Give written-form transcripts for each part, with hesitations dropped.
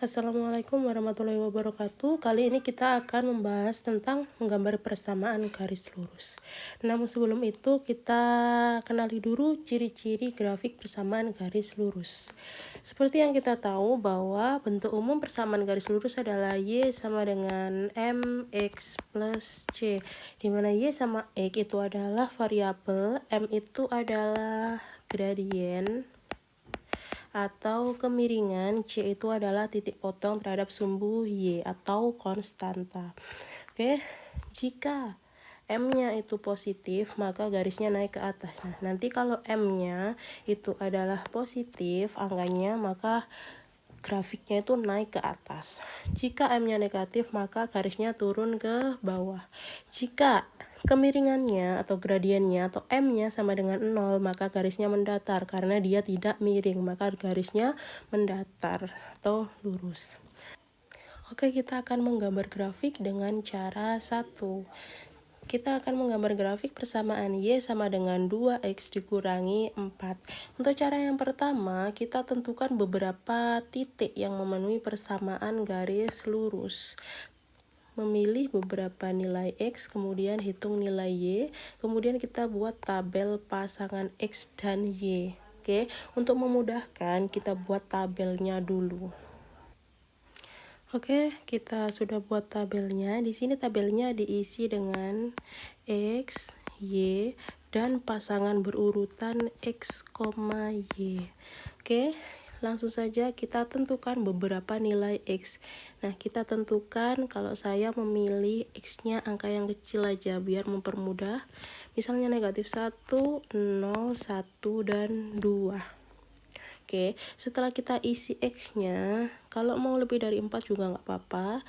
Assalamualaikum warahmatullahi wabarakatuh. Kali ini kita akan membahas tentang menggambar persamaan garis lurus. Namun sebelum itu kita kenali dulu ciri-ciri grafik persamaan garis lurus. Seperti yang kita tahu bahwa bentuk umum persamaan garis lurus adalah Y sama dengan MX plus C, di mana Y sama X itu adalah variabel, M itu adalah gradien atau kemiringan, C itu adalah titik potong terhadap sumbu Y atau konstanta. Oke, jika M-nya itu positif, maka garisnya naik ke atas. Nah, nanti kalau M-nya itu adalah positif angkanya, maka grafiknya itu naik ke atas. Jika M-nya negatif, maka garisnya turun ke bawah. Jika kemiringannya atau gradiennya atau M-nya sama dengan 0, maka garisnya mendatar karena dia tidak miring, maka garisnya mendatar atau lurus. Oke, kita akan menggambar grafik dengan cara 1. Kita akan menggambar grafik persamaan Y sama dengan 2X dikurangi 4. Untuk cara yang pertama, kita tentukan beberapa titik yang memenuhi persamaan garis lurus. Memilih beberapa nilai X, kemudian hitung nilai Y, kemudian kita buat tabel pasangan X dan Y. Oke, untuk memudahkan kita buat tabelnya dulu. Oke, kita sudah buat tabelnya. Di sini tabelnya diisi dengan X, Y, dan pasangan berurutan X, Y. Oke, langsung saja kita tentukan beberapa nilai X. Nah, kita tentukan, kalau saya memilih X-nya angka yang kecil aja biar mempermudah. Misalnya negatif 1, 0, 1, dan 2. Oke, setelah kita isi X-nya, kalau mau lebih dari 4 juga nggak apa-apa,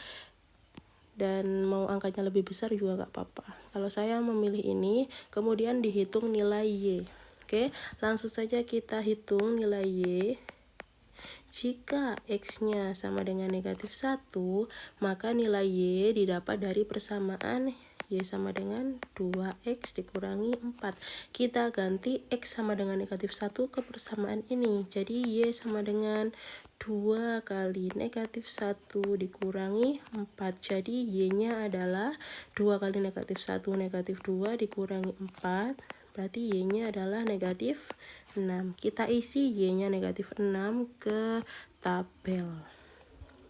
dan mau angkanya lebih besar juga nggak apa-apa. Kalau saya memilih ini, kemudian dihitung nilai Y. Oke, langsung saja kita hitung nilai Y. Jika X-nya sama dengan negatif 1, maka nilai Y didapat dari persamaan Y sama dengan 2X dikurangi 4. Kita ganti X sama dengan negatif 1 ke persamaan ini. Jadi Y sama dengan 2 kali negatif 1 dikurangi 4. Jadi Y-nya adalah 2 kali negatif 1 negatif 2 dikurangi 4. Berarti Y-nya adalah negatif 6. Kita isi Y-nya negatif 6 ke tabel.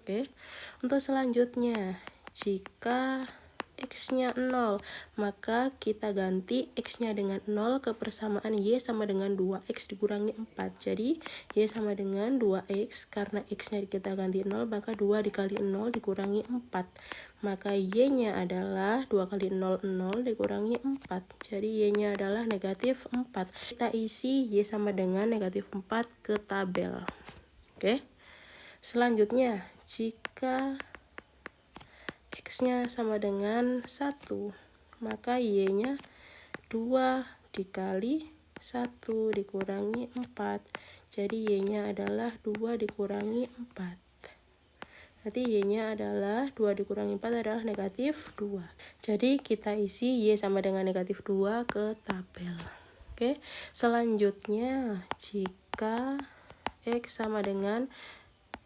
Oke. Untuk selanjutnya, jika X-nya 0, maka kita ganti X-nya dengan 0 ke persamaan Y sama dengan 2X dikurangi 4. Jadi Y sama dengan 2X, karena X-nya kita ganti 0, maka 2 dikali 0 dikurangi 4. Maka Y-nya adalah 2 kali 0, 0 dikurangi 4. Jadi Y-nya adalah negatif 4. Kita isi Y sama dengan negatif 4 ke tabel. Oke. Selanjutnya, jika X-nya sama dengan 1, maka Y-nya 2 dikali 1 dikurangi 4. Jadi Y-nya adalah 2 dikurangi 4. Berarti Y-nya adalah 2 dikurangi 4 adalah negatif 2. Jadi kita isi Y sama dengan negatif 2 ke tabel. Oke, selanjutnya jika X sama dengan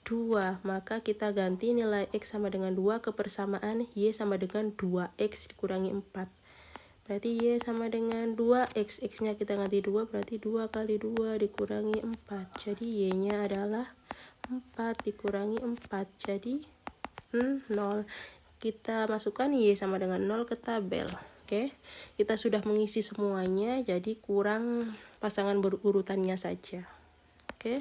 2, maka kita ganti nilai X sama dengan 2 ke persamaan Y sama dengan 2X dikurangi 4. Berarti Y sama dengan 2X, X-nya kita ganti 2, berarti 2 kali 2 dikurangi 4. Jadi Y-nya adalah 4 dikurangi 4, jadi 0. Kita masukkan Y sama dengan 0 ke tabel. Oke, kita sudah mengisi semuanya, jadi kurang pasangan berurutannya saja. Oke,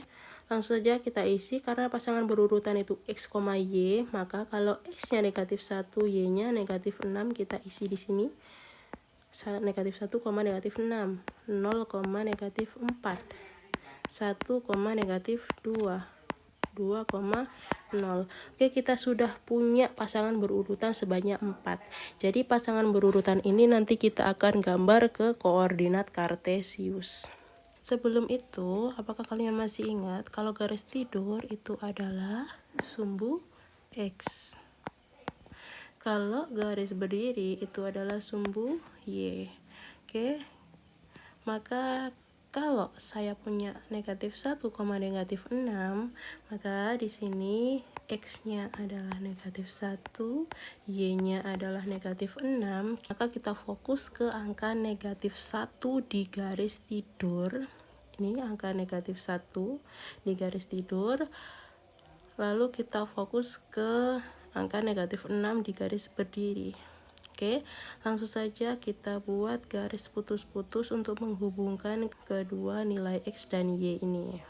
langsung saja kita isi. Karena pasangan berurutan itu X, Y, maka kalau X-nya negatif 1, Y-nya negatif 6, kita isi di sini. Negatif 1, negatif 6, 0, negatif 4, 1, negatif 2, 2,0. Oke, kita sudah punya pasangan berurutan sebanyak 4. Jadi pasangan berurutan ini nanti kita akan gambar ke koordinat kartesius. Sebelum itu, apakah kalian masih ingat kalau garis tidur itu adalah sumbu X? Kalau garis berdiri itu adalah sumbu Y. Oke, maka kalau saya punya negatif 1, negatif 6, maka di sini X-nya adalah negatif 1, Y-nya adalah negatif 6, maka kita fokus ke angka negatif 1 di garis tidur. Ini angka negatif 1 di garis tidur. Lalu kita fokus ke angka negatif 6 di garis berdiri. Oke, langsung saja kita buat garis putus-putus untuk menghubungkan kedua nilai X dan Y ini.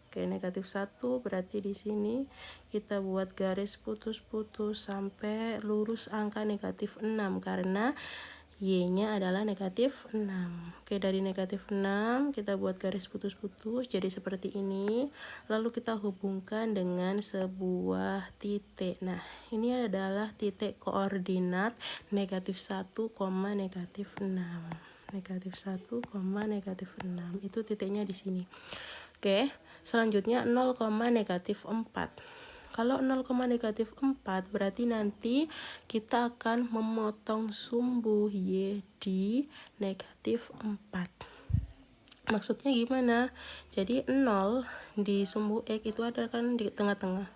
Oke, negatif 1 berarti di sini kita buat garis putus-putus sampai lurus angka negatif 6 karena Y-nya adalah negatif 6. Oke, dari negatif 6 kita buat garis putus-putus jadi seperti ini. Lalu kita hubungkan dengan sebuah titik. Nah, ini adalah titik koordinat negatif 1, negatif 6. Negatif 1, negatif 6. Itu titiknya di sini. Oke, selanjutnya 0, negatif 4. Kalau 0, negatif 4 berarti nanti kita akan memotong sumbu Y di negatif 4. Maksudnya gimana? Jadi 0 di sumbu X itu ada kan di tengah-tengah.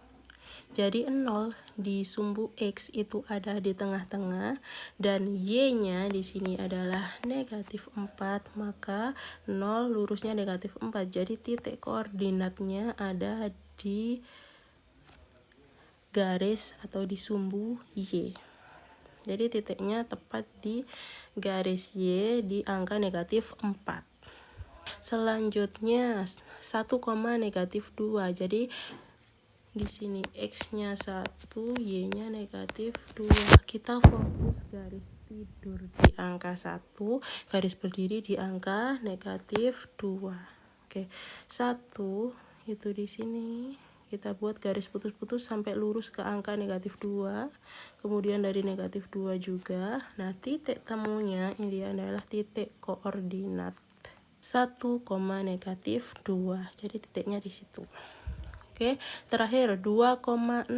Jadi 0 di sumbu X itu ada di tengah-tengah dan Y-nya di sini adalah negatif 4, maka 0 lurusnya negatif 4. Jadi titik koordinatnya ada di garis atau di sumbu Y. Jadi titiknya tepat di garis Y di angka negatif 4. Selanjutnya 1, negatif 2. Jadi di sini X-nya 1, Y-nya negatif 2. Kita fokus garis tidur di angka 1, garis berdiri di angka negatif 2. Oke, 1 itu di sini kita buat garis putus-putus sampai lurus ke angka negatif 2, kemudian dari negatif 2 juga. Nah, titik temunya ini adalah titik koordinat 1, negatif 2. Jadi titiknya di situ. Oke, terakhir 2,0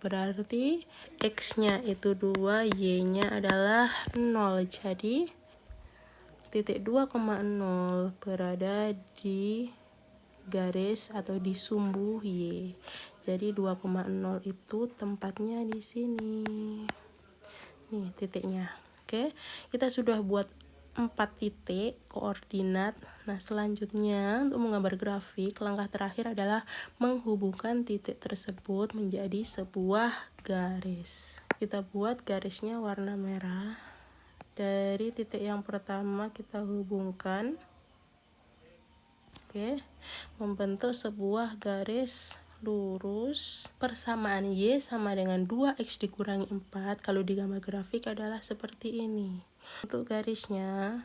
berarti X-nya itu 2, Y-nya adalah 0. Jadi titik 2,0 berada di garis atau di sumbu Y. Jadi 2,0 itu tempatnya di sini. Nih titiknya. Oke, kita sudah buat 4 titik koordinat. Nah, selanjutnya untuk menggambar grafik, langkah terakhir adalah menghubungkan titik tersebut menjadi sebuah garis. Kita buat garisnya warna merah. Dari titik yang pertama kita hubungkan. Oke, membentuk sebuah garis lurus. Persamaan Y sama dengan 2X dikurangi 4. Kalau di gambar grafik adalah seperti ini. Untuk garisnya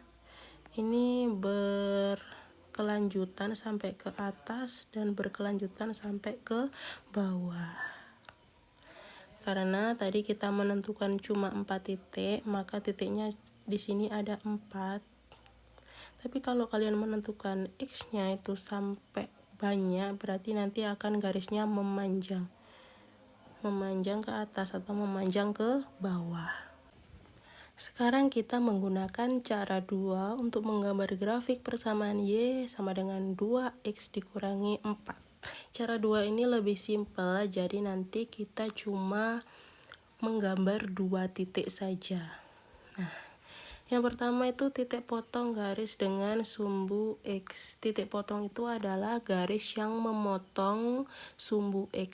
ini berkelanjutan sampai ke atas dan berkelanjutan sampai ke bawah. Karena tadi kita menentukan cuma 4 titik, maka titiknya di sini ada 4. Tapi kalau kalian menentukan X-nya itu sampai banyak, berarti nanti akan garisnya memanjang ke atas atau memanjang ke bawah. Sekarang kita menggunakan cara 2 untuk menggambar grafik persamaan Y sama dengan 2X dikurangi 4. Cara 2 ini lebih simpel, jadi nanti kita cuma menggambar 2 titik saja. Nah, yang pertama itu titik potong garis dengan sumbu X. Titik potong itu adalah garis yang memotong sumbu X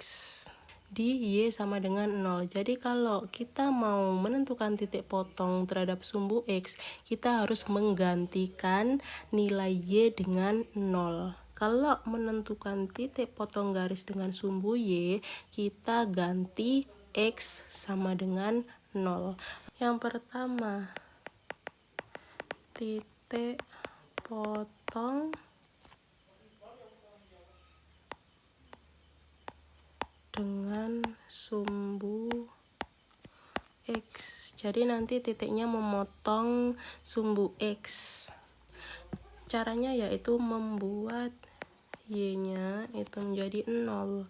di Y sama dengan 0. Jadi kalau kita mau menentukan titik potong terhadap sumbu X, kita harus menggantikan nilai Y dengan 0. Kalau menentukan titik potong garis dengan sumbu Y, kita ganti X sama dengan 0. Yang pertama, titik potong dengan sumbu X. Jadi nanti titiknya memotong sumbu X. Caranya yaitu membuat Y-nya itu menjadi 0.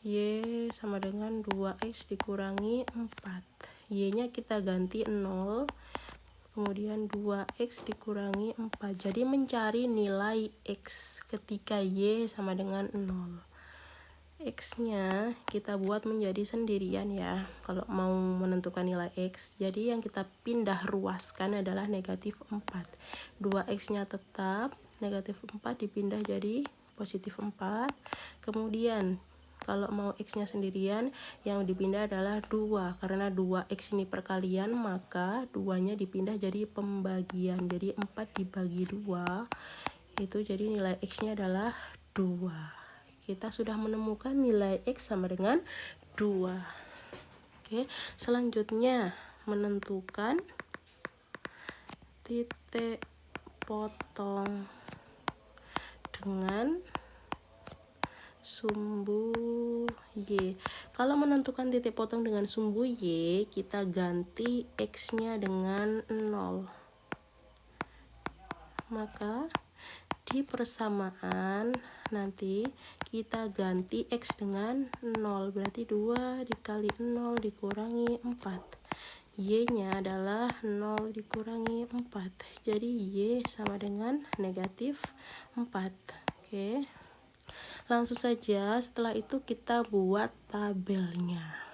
Y sama dengan 2X dikurangi 4. Y-nya kita ganti 0. kemudian 2x dikurangi 4. Jadi mencari nilai x ketika y sama dengan 0. X nya kita buat menjadi sendirian ya kalau mau menentukan nilai x. Jadi yang kita pindah ruaskan adalah negatif 4. 2x nya tetap, negatif 4 dipindah jadi positif 4. Kemudian kalau mau x nya sendirian, yang dipindah adalah 2. Karena 2x ini perkalian, maka 2 nya dipindah jadi pembagian. Jadi 4 dibagi 2, itu jadi nilai x nya adalah 2. Kita sudah menemukan nilai x sama dengan 2. Oke, selanjutnya menentukan titik potong dengan sumbu y. Kalau menentukan titik potong dengan sumbu y, kita ganti x nya dengan 0. Maka di persamaan nanti kita ganti x dengan 0, berarti 2 dikali 0 dikurangi 4. Y nya adalah 0 dikurangi 4, jadi y sama dengan negatif 4. Oke, langsung saja setelah itu kita buat tabelnya.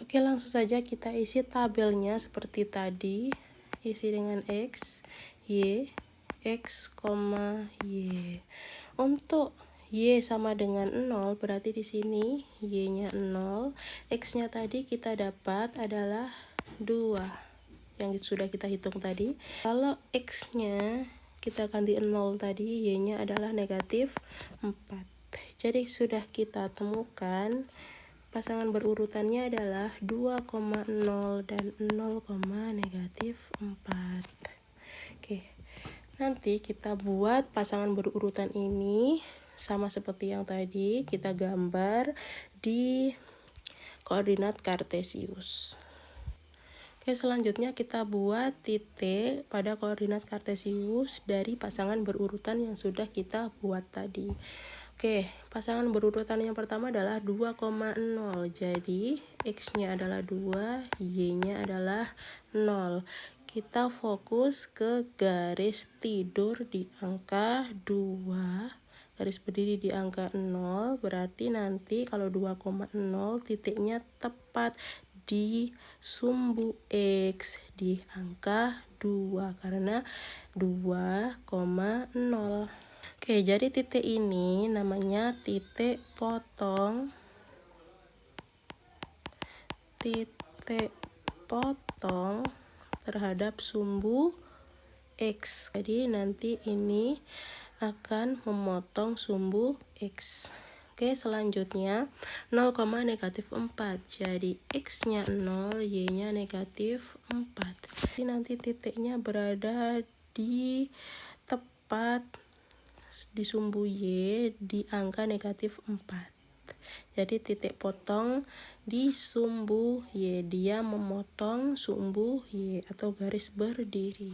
Oke, langsung saja kita isi tabelnya seperti tadi. Isi dengan x, y, x, y. Untuk y sama dengan 0, berarti di sini y-nya 0, x-nya tadi kita dapat adalah 2 yang sudah kita hitung tadi. Kalau x-nya kita ganti 0 tadi, y-nya adalah negatif 4. Jadi sudah kita temukan pasangan berurutannya adalah 2,0 dan 0, negatif 4. Oke. Nanti kita buat pasangan berurutan ini sama seperti yang tadi, kita gambar di koordinat kartesius. Oke, selanjutnya kita buat titik pada koordinat kartesius dari pasangan berurutan yang sudah kita buat tadi. Oke, pasangan berurutan yang pertama adalah 2,0. Jadi x-nya adalah 2, y-nya adalah 0. Kita fokus ke garis tidur di angka 2, garis berdiri di angka 0, berarti nanti kalau 2,0 titiknya tepat di sumbu x di angka 2 karena 2,0. Oke, jadi titik ini namanya titik potong terhadap sumbu x. Jadi nanti ini akan memotong sumbu x. Oke, selanjutnya 0, negatif 4. Jadi x-nya 0, y-nya negatif 4. Jadi nanti titiknya berada di tepat di sumbu y di angka negatif 4. Jadi titik potong di sumbu y, dia memotong sumbu y atau garis berdiri.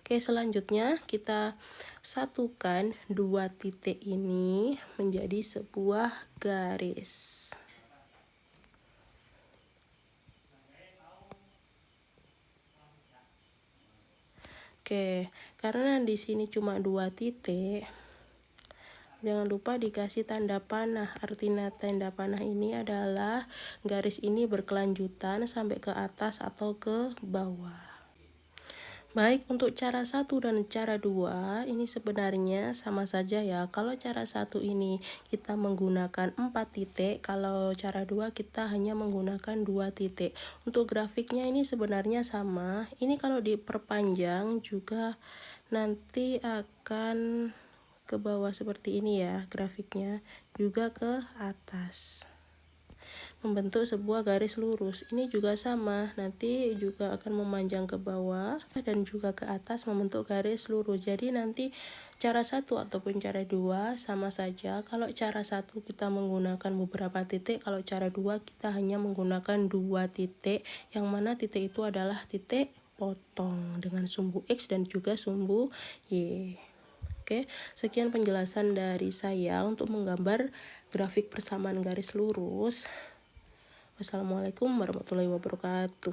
Oke, selanjutnya kita satukan dua titik ini menjadi sebuah garis. Oke, karena di sini cuma dua titik, jangan lupa dikasih tanda panah. Arti tanda panah ini adalah garis ini berkelanjutan sampai ke atas atau ke bawah. Baik, untuk cara 1 dan cara 2 ini sebenarnya sama saja ya. Kalau cara 1 ini kita menggunakan 4 titik, kalau cara 2 kita hanya menggunakan 2 titik. Untuk grafiknya ini sebenarnya sama. Ini kalau diperpanjang juga nanti akan ke bawah seperti ini ya grafiknya, juga ke atas membentuk sebuah garis lurus. Ini juga sama, nanti juga akan memanjang ke bawah dan juga ke atas membentuk garis lurus. Jadi nanti cara 1 ataupun cara 2 sama saja. Kalau cara 1 kita menggunakan beberapa titik, kalau cara 2 kita hanya menggunakan 2 titik, yang mana titik itu adalah titik potong dengan sumbu x dan juga sumbu y. Oke, sekian penjelasan dari saya untuk menggambar grafik persamaan garis lurus. Wassalamualaikum warahmatullahi wabarakatuh.